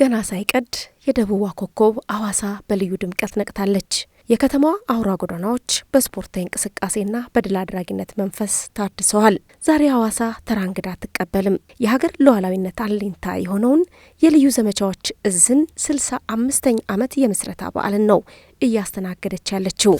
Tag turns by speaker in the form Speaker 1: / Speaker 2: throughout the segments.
Speaker 1: ገና ሳይቀድ የደቡብ ኮከብ ሐዋሳ በልዩ ድምቀት ነቅታለች። የከተማዋ አውራ ጎዳናዎች በስፖርታዊ እንቅስቃሴና በድል አድራጊነት መንፈስ ታድሰዋል። ዛሬ ሐዋሳ ተራ እንግዳ አትቀበልም። የሀገር ሉዓላዊነት አለኝታ የሆነውን የልዩ ዘመቻዎች እዝን 65ኛ ዓመት የምስረታ በዓልን ነው እያስተናገደች ያለችው።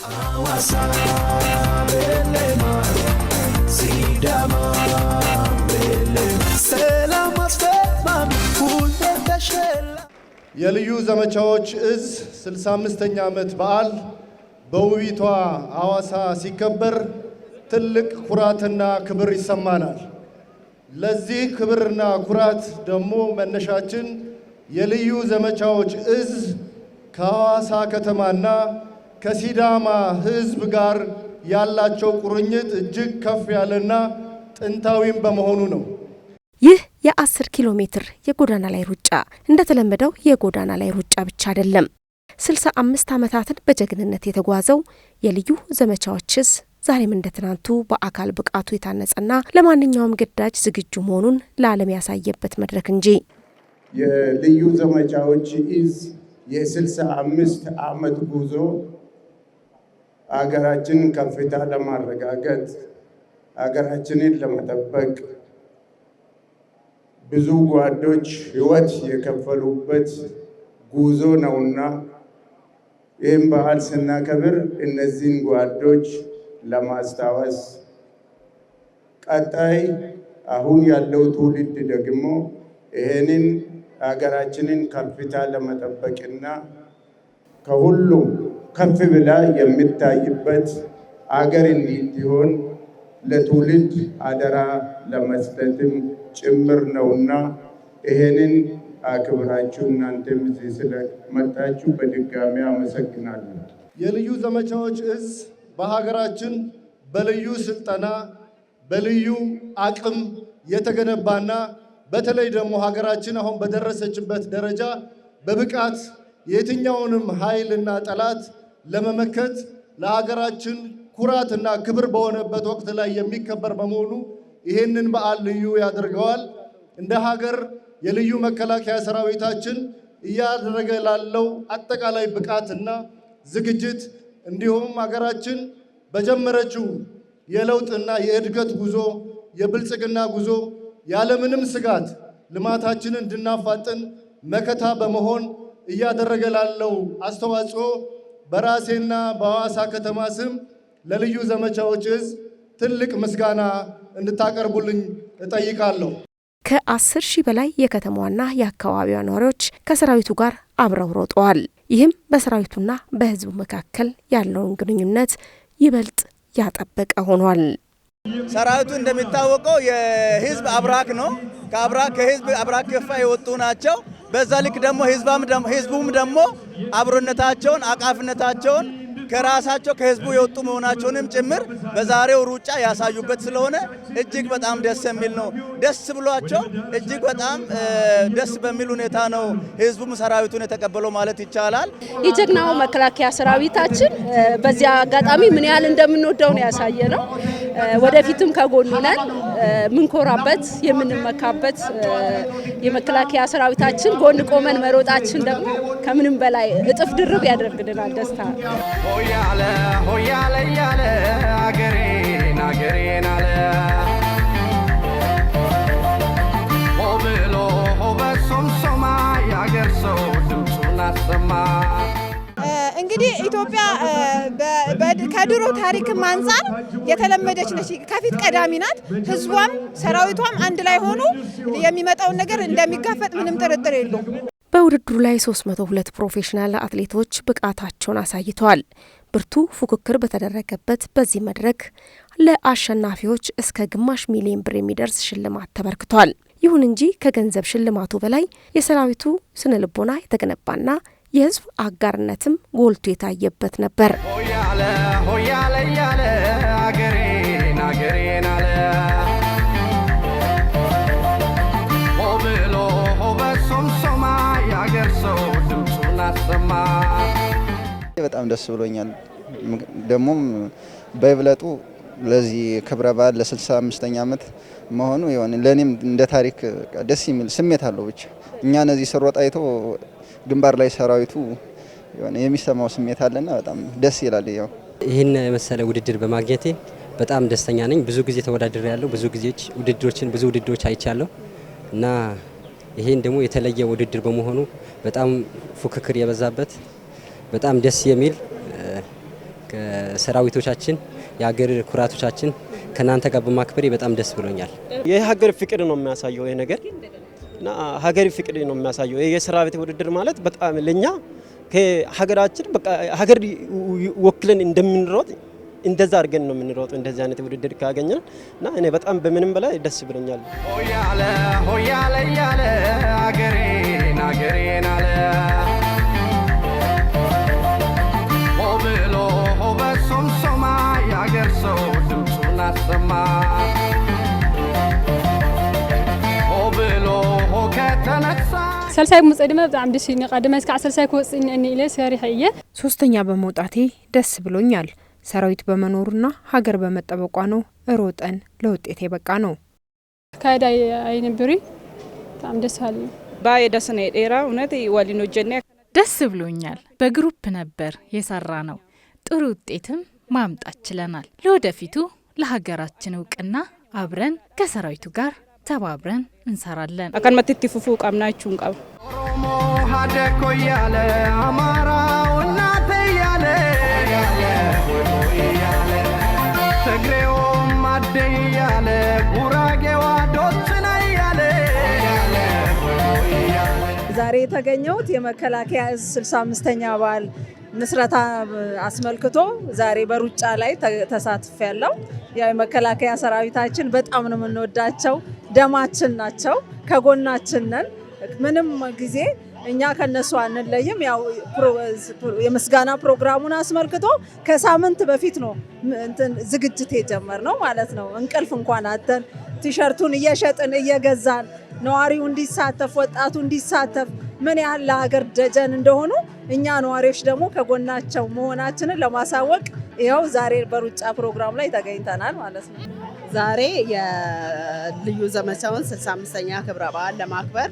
Speaker 2: የልዩ ዘመቻዎች እዝ 65ኛ ዓመት በዓል በውቢቷ ሐዋሳ ሲከበር ትልቅ ኩራትና ክብር ይሰማናል። ለዚህ ክብርና ኩራት ደግሞ መነሻችን የልዩ ዘመቻዎች እዝ ከሐዋሳ ከተማና ከሲዳማ ሕዝብ ጋር ያላቸው ቁርኝት እጅግ ከፍ ያለና ጥንታዊም በመሆኑ ነው።
Speaker 1: ይህ የ10 ኪሎ ሜትር የጎዳና ላይ ሩጫ እንደተለመደው የጎዳና ላይ ሩጫ ብቻ አይደለም። 65 ዓመታትን በጀግንነት የተጓዘው የልዩ ዘመቻዎች እዝ ዛሬም እንደትናንቱ በአካል ብቃቱ የታነጸና ለማንኛውም ግዳጅ ዝግጁ መሆኑን ለዓለም ያሳየበት መድረክ እንጂ።
Speaker 3: የልዩ ዘመቻዎች እዝ የ65 ዓመት ጉዞ አገራችንን ከፍታ ለማረጋገጥ አገራችንን ለመጠበቅ ብዙ ጓዶች ሕይወት የከፈሉበት ጉዞ ነውና ይህም በዓል ስናከብር እነዚህን ጓዶች ለማስታወስ ቀጣይ አሁን ያለው ትውልድ ደግሞ ይህንን ሀገራችንን ከፍታ ለመጠበቅና ከሁሉም ከፍ ብላ የሚታይበት አገር እንዲሆን ለትውልድ አደራ ለመስጠትም ጭምር ነውና ይሄንን አክብራችሁ እናንተም እዚህ ስለመጣችሁ በድጋሚ አመሰግናለሁ።
Speaker 2: የልዩ ዘመቻዎች እዝ በሀገራችን በልዩ ስልጠና በልዩ አቅም የተገነባና በተለይ ደግሞ ሀገራችን አሁን በደረሰችበት ደረጃ በብቃት የትኛውንም ኃይልና ጠላት ለመመከት ለሀገራችን ኩራትና ክብር በሆነበት ወቅት ላይ የሚከበር በመሆኑ ይሄንን በዓል ልዩ ያደርገዋል። እንደ ሀገር የልዩ መከላከያ ሰራዊታችን እያደረገ ላለው አጠቃላይ ብቃትና ዝግጅት እንዲሁም ሀገራችን በጀመረችው የለውጥና የእድገት ጉዞ የብልጽግና ጉዞ ያለምንም ስጋት ልማታችንን እንድናፋጥን መከታ በመሆን እያደረገ ላለው አስተዋጽኦ በራሴና በሐዋሳ ከተማ ስም ለልዩ ዘመቻዎች እዝ ትልቅ ምስጋና እንድታቀርቡልኝ እጠይቃለሁ።
Speaker 1: ከ10 ሺህ በላይ የከተማዋና የአካባቢዋ ነዋሪዎች ከሰራዊቱ ጋር አብረው ሮጠዋል። ይህም በሰራዊቱና በሕዝቡ መካከል ያለውን ግንኙነት ይበልጥ ያጠበቀ ሆኗል።
Speaker 4: ሰራዊቱ እንደሚታወቀው የሕዝብ አብራክ ነው። ከሕዝብ አብራክ ክፋ የወጡ ናቸው። በዛ ልክ ደግሞ ሕዝቡም ደግሞ አብሮነታቸውን አቃፍነታቸውን ከራሳቸው ከሕዝቡ የወጡ መሆናቸውንም ጭምር በዛሬው ሩጫ ያሳዩበት ስለሆነ እጅግ በጣም ደስ የሚል ነው። ደስ ብሏቸው እጅግ በጣም ደስ በሚል ሁኔታ ነው ሕዝቡም ሰራዊቱን የተቀበለው ማለት ይቻላል።
Speaker 5: የጀግናው መከላከያ ሰራዊታችን በዚያ አጋጣሚ ምን ያህል እንደምንወደው ነው ያሳየ ነው። ወደፊትም ከጎኑ ነን። ምንኮራበት የምንመካበት የመከላከያ ሰራዊታችን ጎን ቆመን መሮጣችን ደግሞ ከምንም በላይ እጥፍ ድርብ ያደርግልናል ደስታ።
Speaker 6: ሆያለ ሆያለ ያለ አገሬን አገሬን አለ ሆብሎ ሆበሶምሶማ ያገር ሰው ድምፁን አሰማ።
Speaker 7: እንግዲህ ኢትዮጵያ ከድሮ ታሪክም አንፃር የተለመደች ነች። ከፊት ቀዳሚ ናት። ህዝቧም ሰራዊቷም አንድ ላይ ሆኖ የሚመጣውን ነገር እንደሚጋፈጥ ምንም ጥርጥር የለውም።
Speaker 1: በውድድሩ ላይ 302 ፕሮፌሽናል አትሌቶች ብቃታቸውን አሳይተዋል። ብርቱ ፉክክር በተደረገበት በዚህ መድረክ ለአሸናፊዎች እስከ ግማሽ ሚሊዮን ብር የሚደርስ ሽልማት ተበርክቷል። ይሁን እንጂ ከገንዘብ ሽልማቱ በላይ የሰራዊቱ ስነ ልቦና የተገነባና የህዝብ አጋርነትም ጎልቶ የታየበት ነበር።
Speaker 6: ሆያለ ሆያለ ያለ አገሬን አገሬን አለ ሆብሎ ሆበሶምሶማ ያገር ሰው ድምፁን አሰማ።
Speaker 8: በጣም ደስ ብሎኛል። ደግሞም በይብለጡ ለዚህ ክብረ በዓል ለ65ኛ ዓመት መሆኑ ይሆን ለኔም እንደ ታሪክ ደስ የሚል ስሜት አለው። ብቻ እኛ ነዚህ ስሮጥ አይቶ ግንባር ላይ ሰራዊቱ ይሆን የሚሰማው ስሜት አለና በጣም ደስ ይላል። ያው
Speaker 9: ይህን መሰለ ውድድር በማግኘቴ በጣም ደስተኛ ነኝ። ብዙ ጊዜ ተወዳድሬ ያለው ብዙ ውድድሮች አይቻለሁ እና ይሄን ደግሞ የተለየ ውድድር በመሆኑ በጣም ፉክክር የበዛበት በጣም ደስ የሚል ከሰራዊቶቻችን የሀገር ኩራቶቻችን ከናንተ ጋር በማክበሬ በጣም ደስ ብሎኛል።
Speaker 10: የሀገር ፍቅር ነው የሚያሳየው ይሄ ነገር እና ሀገር ፍቅር ነው የሚያሳየው። የሰራዊት ውድድር ማለት በጣም ለኛ ከሀገራችን በቃ ሀገር ወክለን እንደምንሮጥ እንደዛ አድርገን ነው የምንሮጠው። እንደዚህ አይነት ውድድር ካገኘን እና እኔ በጣም በምንም በላይ ደስ ብሎኛል።
Speaker 6: ሆያለ ሆያለ ያለ አገሬን አገሬን አለ ሆብሎ ሆበሶምሶማ ያገር ሰው ድምፁን አሰማ ሆብሎ ሆከተነሳ
Speaker 11: ሰልሳይ ሙጽድመ በጣም ደስ ይኝ ቀደም እስከ 10 ኮጽኝ እኔ ለሰሪህየ
Speaker 12: ሶስተኛ በመውጣቴ ደስ ብሎኛል። ሰራዊት በመኖሩና ሀገር በመጠበቋ ነው ሮጠን ለውጤት የበቃ ነው።
Speaker 11: ካዳይ አይነብሪ በጣም ደስ አለ
Speaker 13: ባይ ደስ ነው ዴራ እውነት ወሊኖ ጀነ
Speaker 14: ደስ ብሎኛል። በግሩፕ ነበር የሰራ ነው። ጥሩ ውጤትም ማምጣት ችለናል። ለወደፊቱ ለሀገራችን እውቅና አብረን ከሰራዊቱ ጋር ተባብረን እንሰራለን።
Speaker 13: አካን መትትፉፉ ቀምናችሁን ቀብ
Speaker 6: ኦሮሞ ሀደኮ ያለ አማራው እናቴ ያለ ትግሬው ማደ ያለ ጉራጌዋ ዶችና ያለ
Speaker 15: ዛሬ የተገኘሁት የመከላከያ 65ኛ በዓል ምስረታ አስመልክቶ ዛሬ በሩጫ ላይ ተሳትፌያለሁ። ያው የመከላከያ ሰራዊታችን በጣም ነው የምንወዳቸው፣ ደማችን ናቸው፣ ከጎናችን ነን። ምንም ጊዜ እኛ ከነሱ አንለይም። ያው የምስጋና ፕሮግራሙን አስመልክቶ ከሳምንት በፊት ነው ዝግጅት የጀመርነው ማለት ነው። እንቅልፍ እንኳን አተን ቲሸርቱን እየሸጥን እየገዛን ነዋሪው እንዲሳተፍ ወጣቱ እንዲሳተፍ ምን ያህል ለሀገር ደጀን እንደሆኑ እኛ ነዋሪዎች ደግሞ ከጎናቸው መሆናችንን ለማሳወቅ ይኸው ዛሬ በሩጫ ፕሮግራም ላይ ተገኝተናል ማለት ነው።
Speaker 16: ዛሬ የልዩ ዘመቻውን 65ኛ ክብረ በዓል ለማክበር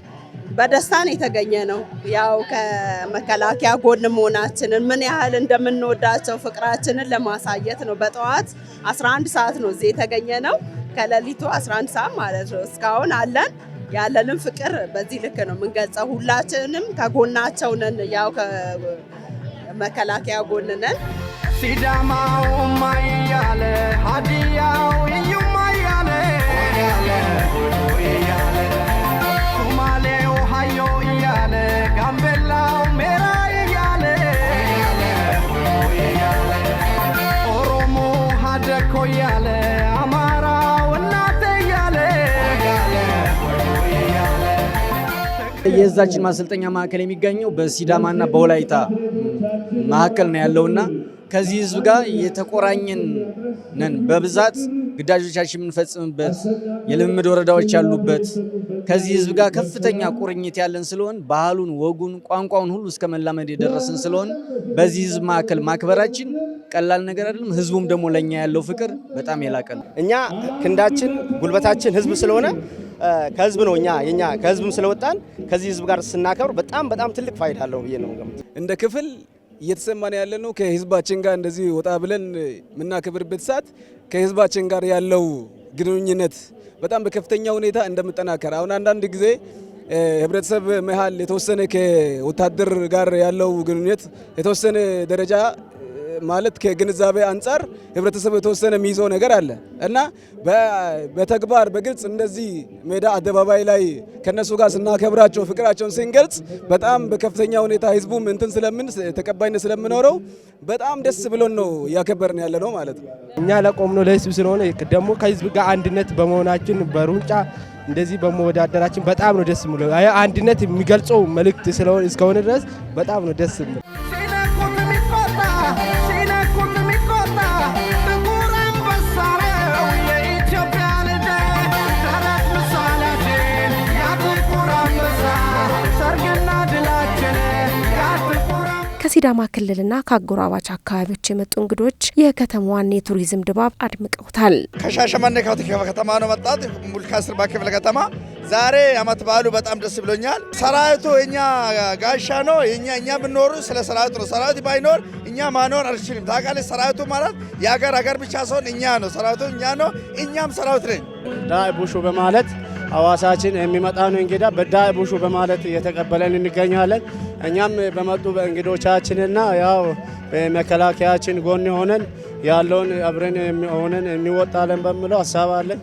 Speaker 16: በደስታን የተገኘ ነው። ያው ከመከላከያ ጎን መሆናችንን ምን ያህል እንደምንወዳቸው ፍቅራችንን ለማሳየት ነው። በጠዋት 11 ሰዓት ነው እዚህ የተገኘ ነው። ከሌሊቱ 11 ሰዓት ማለት ነው። እስካሁን አለን ያለንን ፍቅር በዚህ ልክ ነው የምንገልጸው። ሁላችንም ከጎናቸው ነን። ያው ከመከላከያ ጎን ነን።
Speaker 6: ሲዳማው ማያለ ሀዲያው ይዩማያለ ሶማሌው ሃዮ ያለ ጋምቤላው ሜራ ያለ ኦሮሞ ሀደኮ ያለ አማራው እናቴ ያለ
Speaker 17: የዛችን ማሰልጠኛ ማዕከል የሚገኘው በሲዳማና በወላይታ ማዕከል ነው ያለውና ከዚህ ህዝብ ጋር የተቆራኘን ነን። በብዛት ግዳጆቻችን የምንፈጽምበት የልምምድ ወረዳዎች ያሉበት ከዚህ ህዝብ ጋር ከፍተኛ ቁርኝት ያለን ስለሆን ባህሉን፣ ወጉን፣ ቋንቋውን ሁሉ እስከ መላመድ የደረስን ስለሆን በዚህ ህዝብ ማዕከል ማክበራችን ቀላል ነገር አይደለም። ህዝቡም ደግሞ ለኛ ያለው ፍቅር በጣም የላቀ ነው።
Speaker 10: እኛ ክንዳችን ጉልበታችን ህዝብ ስለሆነ ከህዝብ ነው የኛ ከህዝብም ስለወጣን ከዚህ ህዝብ ጋር ስናከብር በጣም ትልቅ ፋይዳ አለው ብዬ ነው የምገምተው።
Speaker 18: እንደ ክፍል እየተሰማን ያለ ነው ከህዝባችን ጋር እንደዚህ ወጣ ብለን የምናከብርበት ሰዓት ከህዝባችን ጋር ያለው ግንኙነት በጣም በከፍተኛ ሁኔታ እንደምጠናከር አሁን አንዳንድ ጊዜ ህብረተሰብ መሃል የተወሰነ ከወታደር ጋር ያለው ግንኙነት የተወሰነ ደረጃ ማለት ከግንዛቤ አንጻር ህብረተሰብ የተወሰነ የሚይዘው ነገር አለ እና በተግባር በግልጽ እንደዚህ ሜዳ አደባባይ ላይ ከነሱ ጋር ስናከብራቸው ፍቅራቸውን ስንገልጽ በጣም በከፍተኛ ሁኔታ ህዝቡም እንትን ስለምን ተቀባይነት ስለምኖረው በጣም ደስ ብሎን ነው ያከበርን ያለ ነው ማለት ነው።
Speaker 19: እኛ ለቆምነው ለህዝብ ስለሆነ ደግሞ ከህዝብ ጋር አንድነት በመሆናችን በሩጫ እንደዚህ በመወዳደራችን በጣም ነው ደስ የሚለው። አንድነት የሚገልጸው መልእክት ስለሆነ እስከሆነ ድረስ በጣም ነው ደስ የሚለው።
Speaker 1: ከሲዳማ ክልልና ከአጎራባች አካባቢዎች የመጡ እንግዶች የከተማዋን የቱሪዝም ድባብ አድምቀውታል።
Speaker 20: ከሻሸመኔ ከተማ ነው መጣት ሙልካ ስርባ ክፍለ ከተማ ዛሬ አመት በዓሉ በጣም ደስ ብሎኛል። ሰራዊቱ እኛ ጋሻ ነው። እኛ ብንኖር ስለ ሰራዊቱ ነው። ሰራዊት ባይኖር እኛ ማኖር አልችልም። ታውቃለህ፣ ሰራዊቱ ማለት የሀገር ብቻ ሳይሆን እኛ ነው። ሰራዊቱ እኛ ነው፣ እኛም ሰራዊት ነን።
Speaker 19: ዳይ ቡሹ በማለት ሐዋሳችን የሚመጣ ነው እንግዳ በዳይ ቡሹ በማለት እየተቀበለን እንገኛለን። እኛም በመጡ በእንግዶቻችንና ያው በመከላከያችን ጎን ሆነን ያለውን አብረን ሆነን እንወጣለን በሚለው ሐሳብ አለን።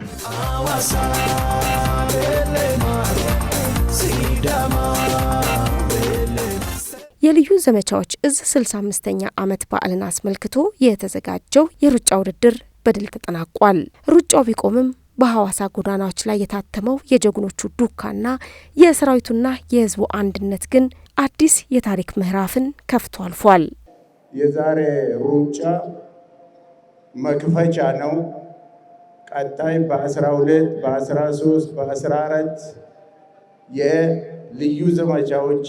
Speaker 1: የልዩ ዘመቻዎች እዝ 65ኛ ዓመት በዓልን አስመልክቶ የተዘጋጀው የሩጫ ውድድር በድል ተጠናቋል። ሩጫው ቢቆምም በሐዋሳ ጎዳናዎች ላይ የታተመው የጀግኖቹ ዱካና የሰራዊቱና የህዝቡ አንድነት ግን አዲስ የታሪክ ምዕራፍን ከፍቶ አልፏል።
Speaker 3: የዛሬ ሩጫ መክፈቻ ነው። ቀጣይ በ12 በ13 በ14 የልዩ ዘመቻዎች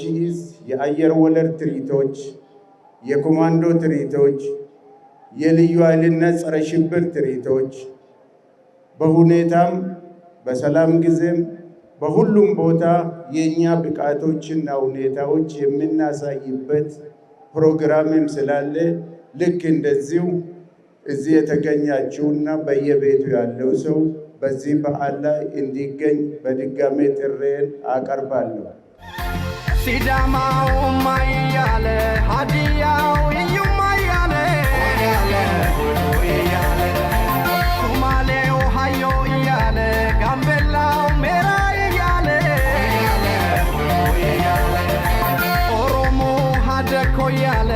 Speaker 3: የአየር ወለድ ትርኢቶች፣ የኮማንዶ ትርኢቶች፣ የልዩ ኃይልና ጸረ ሽብር ትርኢቶች በሁኔታም በሰላም ጊዜም በሁሉም ቦታ የኛ ብቃቶችና ሁኔታዎች የምናሳይበት ፕሮግራምም ስላለ ልክ እንደዚሁ እዚህ የተገኛችሁና በየቤቱ ያለው ሰው በዚህ በዓል ላይ እንዲገኝ በድጋሜ ጥሬን አቀርባለሁ።
Speaker 6: ሲዳማው ማያለ ሀዲያው እዩማ ያለ ሶማሌው ሀዮ እያለ ጋምቤላው ሜራ እያለ ኦሮሞ ሀደኮ እያለ